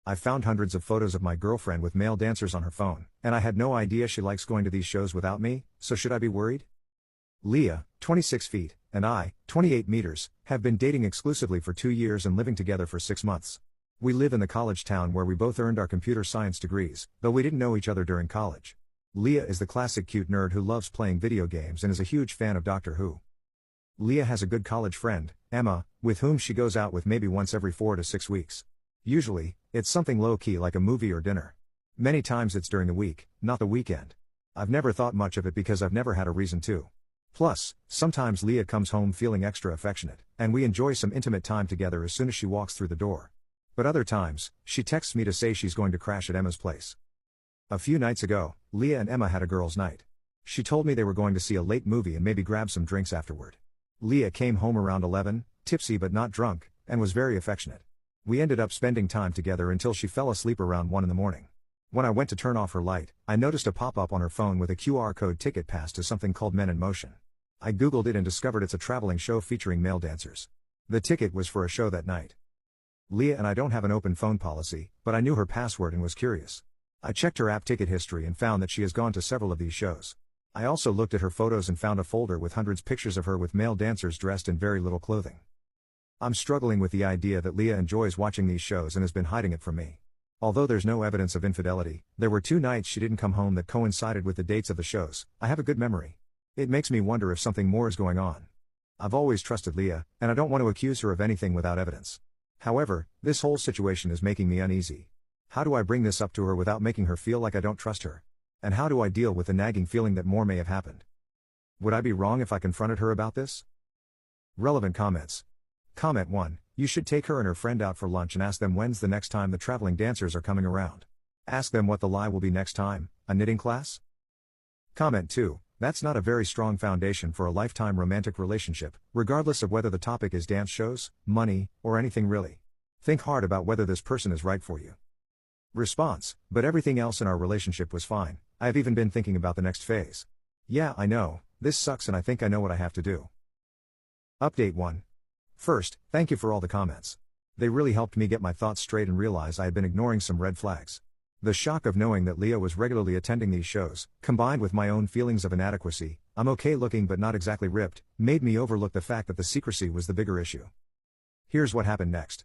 I found hundreds of photos of my girlfriend with male dancers on her phone, and I had no idea she likes going to these shows without me, so should I be worried? Leah, 26 feet, and I, 28 meters, have been dating exclusively for 2 years and living together for 6 months. We live in the college town where we both earned our computer science degrees, though we didn't know each other during college. Leah is the classic cute nerd who loves playing video games and is a huge fan of Doctor Who. Leah has a good college friend, Emma, with whom she goes out with maybe once every 4 to 6 weeks. Usually, it's something low-key like a movie or dinner. Many times it's during the week, not the weekend. I've never thought much of it because I've never had a reason to. Plus, sometimes Leah comes home feeling extra affectionate, and we enjoy some intimate time together as soon as she walks through the door. But other times, she texts me to say she's going to crash at Emma's place. A few nights ago, Leah and Emma had a girls' night. She told me they were going to see a late movie and maybe grab some drinks afterward. Leah came home around 11, tipsy but not drunk, and was very affectionate. We ended up spending time together until she fell asleep around 1 in the morning. When I went to turn off her light, I noticed a pop-up on her phone with a QR code ticket pass to something called Men in Motion. I googled it and discovered it's a traveling show featuring male dancers. The ticket was for a show that night. Leah and I don't have an open phone policy, but I knew her password and was curious. I checked her app ticket history and found that she has gone to several of these shows. I also looked at her photos and found a folder with hundreds of pictures of her with male dancers dressed in very little clothing. I'm struggling with the idea that Leah enjoys watching these shows and has been hiding it from me. Although there's no evidence of infidelity, there were 2 nights she didn't come home that coincided with the dates of the shows. I have a good memory. It makes me wonder if something more is going on. I've always trusted Leah, and I don't want to accuse her of anything without evidence. However, this whole situation is making me uneasy. How do I bring this up to her without making her feel like I don't trust her? And how do I deal with the nagging feeling that more may have happened? Would I be wrong if I confronted her about this? Relevant comments. Comment 1. You should take her and her friend out for lunch and ask them when's the next time the traveling dancers are coming around. Ask them what the lie will be next time, a knitting class? Comment 2. That's not a very strong foundation for a lifetime romantic relationship, regardless of whether the topic is dance shows, money, or anything really. Think hard about whether this person is right for you. Response. But everything else in our relationship was fine. I have even been thinking about the next phase. Yeah, I know, this sucks and I think I know what I have to do. Update 1. First, thank you for all the comments. They really helped me get my thoughts straight and realize I had been ignoring some red flags. The shock of knowing that Leah was regularly attending these shows, combined with my own feelings of inadequacy, I'm okay looking but not exactly ripped, made me overlook the fact that the secrecy was the bigger issue. Here's what happened next.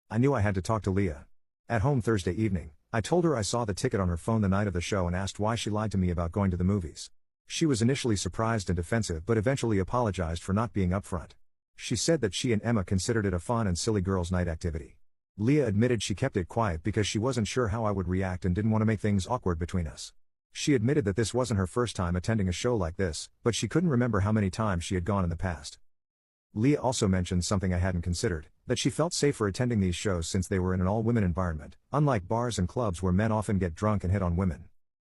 I knew I had to talk to Leah. At home Thursday evening, I told her I saw the ticket on her phone the night of the show and asked why she lied to me about going to the movies. She was initially surprised and defensive but eventually apologized for not being upfront. She said that she and Emma considered it a fun and silly girls' night activity. Leah admitted she kept it quiet because she wasn't sure how I would react and didn't want to make things awkward between us. She admitted that this wasn't her first time attending a show like this, but she couldn't remember how many times she had gone in the past. Leah also mentioned something I hadn't considered, that she felt safer attending these shows since they were in an all-women environment, unlike bars and clubs where men often get drunk and hit on women.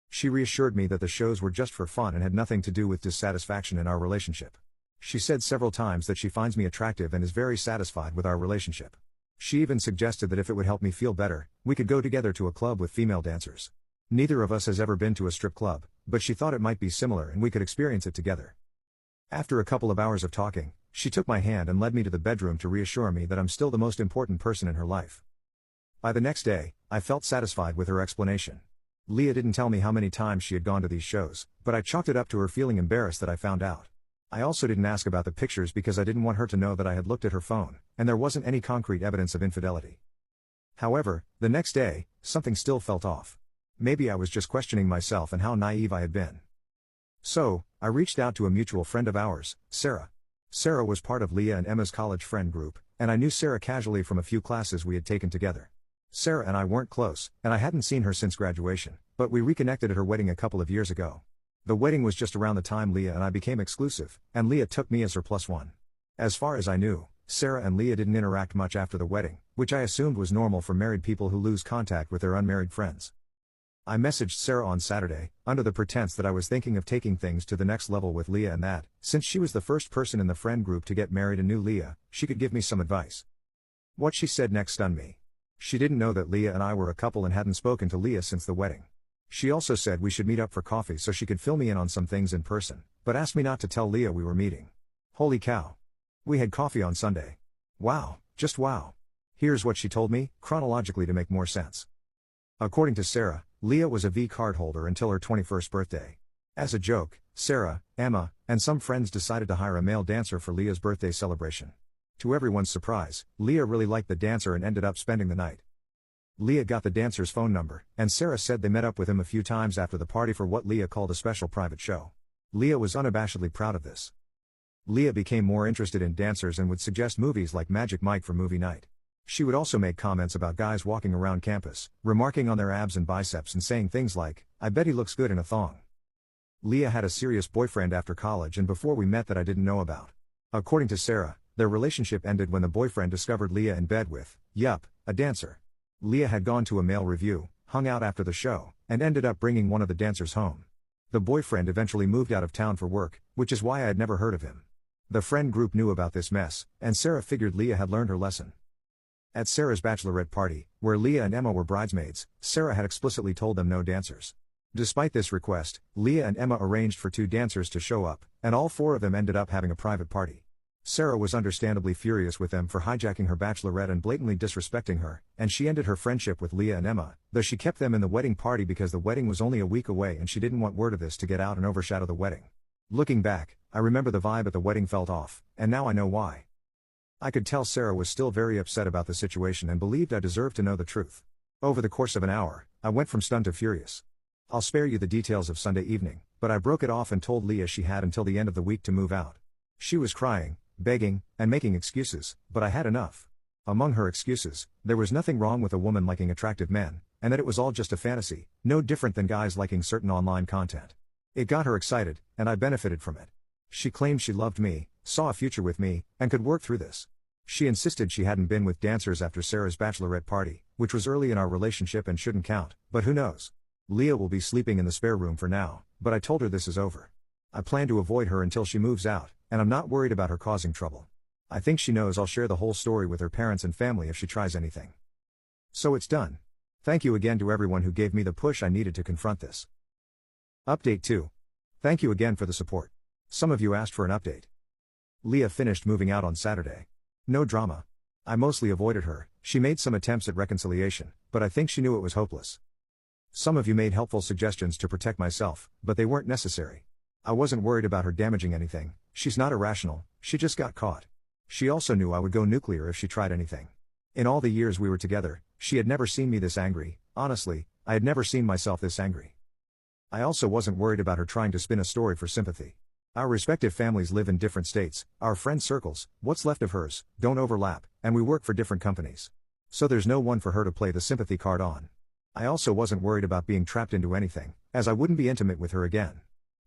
She reassured me that the shows were just for fun and had nothing to do with dissatisfaction in our relationship. She said several times that she finds me attractive and is very satisfied with our relationship. She even suggested that if it would help me feel better, we could go together to a club with female dancers. Neither of us has ever been to a strip club, but she thought it might be similar and we could experience it together. After a couple of hours of talking, she took my hand and led me to the bedroom to reassure me that I'm still the most important person in her life. By the next day, I felt satisfied with her explanation. Leah didn't tell me how many times she had gone to these shows, but I chalked it up to her feeling embarrassed that I found out. I also didn't ask about the pictures because I didn't want her to know that I had looked at her phone, and there wasn't any concrete evidence of infidelity. However, the next day, something still felt off. Maybe I was just questioning myself and how naive I had been. So, I reached out to a mutual friend of ours, Sarah. Sarah was part of Leah and Emma's college friend group, and I knew Sarah casually from a few classes we had taken together. Sarah and I weren't close, and I hadn't seen her since graduation, but we reconnected at her wedding a couple of years ago. The wedding was just around the time Leah and I became exclusive, and Leah took me as her +1. As far as I knew, Sarah and Leah didn't interact much after the wedding, which I assumed was normal for married people who lose contact with their unmarried friends. I messaged Sarah on Saturday, under the pretense that I was thinking of taking things to the next level with Leah and that, since she was the first person in the friend group to get married and knew Leah, she could give me some advice. What she said next stunned me. She didn't know that Leah and I were a couple and hadn't spoken to Leah since the wedding. She also said we should meet up for coffee so she could fill me in on some things in person, but asked me not to tell Leah we were meeting. Holy cow. We had coffee on Sunday. Wow, just wow. Here's what she told me, chronologically to make more sense. According to Sarah, Leah was a V card holder until her 21st birthday. As a joke, Sarah, Emma, and some friends decided to hire a male dancer for Leah's birthday celebration. To everyone's surprise, Leah really liked the dancer and ended up spending the night. Leah got the dancer's phone number, and Sarah said they met up with him a few times after the party for what Leah called a special private show. Leah was unabashedly proud of this. Leah became more interested in dancers and would suggest movies like Magic Mike for movie night. She would also make comments about guys walking around campus, remarking on their abs and biceps and saying things like, "I bet he looks good in a thong." Leah had a serious boyfriend after college and before we met that I didn't know about. According to Sarah, their relationship ended when the boyfriend discovered Leah in bed with, a dancer. Leah had gone to a male review, hung out after the show, and ended up bringing one of the dancers home. The boyfriend eventually moved out of town for work, which is why I had never heard of him. The friend group knew about this mess, and Sarah figured Leah had learned her lesson. At Sarah's bachelorette party, where Leah and Emma were bridesmaids, Sarah had explicitly told them no dancers. Despite this request, Leah and Emma arranged for 2 dancers to show up, and all 4 of them ended up having a private party. Sarah was understandably furious with them for hijacking her bachelorette and blatantly disrespecting her, and she ended her friendship with Leah and Emma, though she kept them in the wedding party because the wedding was only a week away and she didn't want word of this to get out and overshadow the wedding. Looking back, I remember the vibe at the wedding felt off, and now I know why. I could tell Sarah was still very upset about the situation and believed I deserved to know the truth. Over the course of an hour, I went from stunned to furious. I'll spare you the details of Sunday evening, but I broke it off and told Leah she had until the end of the week to move out. She was crying, begging, and making excuses, but I had enough. Among her excuses, there was nothing wrong with a woman liking attractive men, and that it was all just a fantasy, no different than guys liking certain online content. It got her excited, and I benefited from it. She claimed she loved me, saw a future with me, and could work through this. She insisted she hadn't been with dancers after Sarah's bachelorette party, which was early in our relationship and shouldn't count, but who knows? Leah will be sleeping in the spare room for now, but I told her this is over. I plan to avoid her until she moves out, and I'm not worried about her causing trouble. I think she knows I'll share the whole story with her parents and family if she tries anything. So it's done. Thank you again to everyone who gave me the push I needed to confront this. Update 2. Thank you again for the support. Some of you asked for an update. Leah finished moving out on Saturday. No drama. I mostly avoided her. She made some attempts at reconciliation, but I think she knew it was hopeless. Some of you made helpful suggestions to protect myself, but they weren't necessary. I wasn't worried about her damaging anything. She's not irrational, she just got caught. She also knew I would go nuclear if she tried anything. In all the years we were together, she had never seen me this angry. Honestly, I had never seen myself this angry. I also wasn't worried about her trying to spin a story for sympathy. Our respective families live in different states, our friend circles, what's left of hers, don't overlap, and we work for different companies. So there's no one for her to play the sympathy card on. I also wasn't worried about being trapped into anything, as I wouldn't be intimate with her again.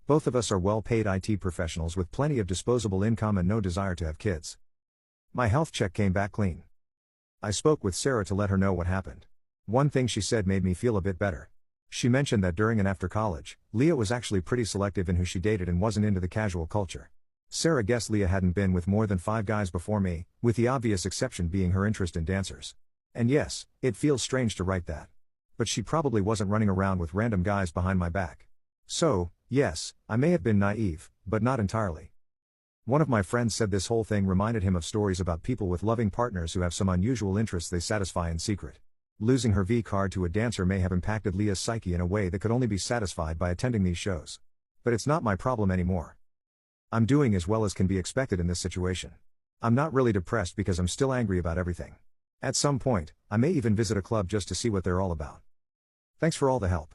Both of us are well-paid IT professionals with plenty of disposable income and no desire to have kids. My health check came back clean. I spoke with Sarah to let her know what happened. One thing she said made me feel a bit better. She mentioned that during and after college, Leah was actually pretty selective in who she dated and wasn't into the casual culture. Sarah guessed Leah hadn't been with more than 5 guys before me, with the obvious exception being her interest in dancers. And yes, it feels strange to write that. But she probably wasn't running around with random guys behind my back. So, yes, I may have been naive, but not entirely. One of my friends said this whole thing reminded him of stories about people with loving partners who have some unusual interests they satisfy in secret. Losing her V card to a dancer may have impacted Leah's psyche in a way that could only be satisfied by attending these shows. But it's not my problem anymore. I'm doing as well as can be expected in this situation. I'm not really depressed because I'm still angry about everything. At some point, I may even visit a club just to see what they're all about. Thanks for all the help.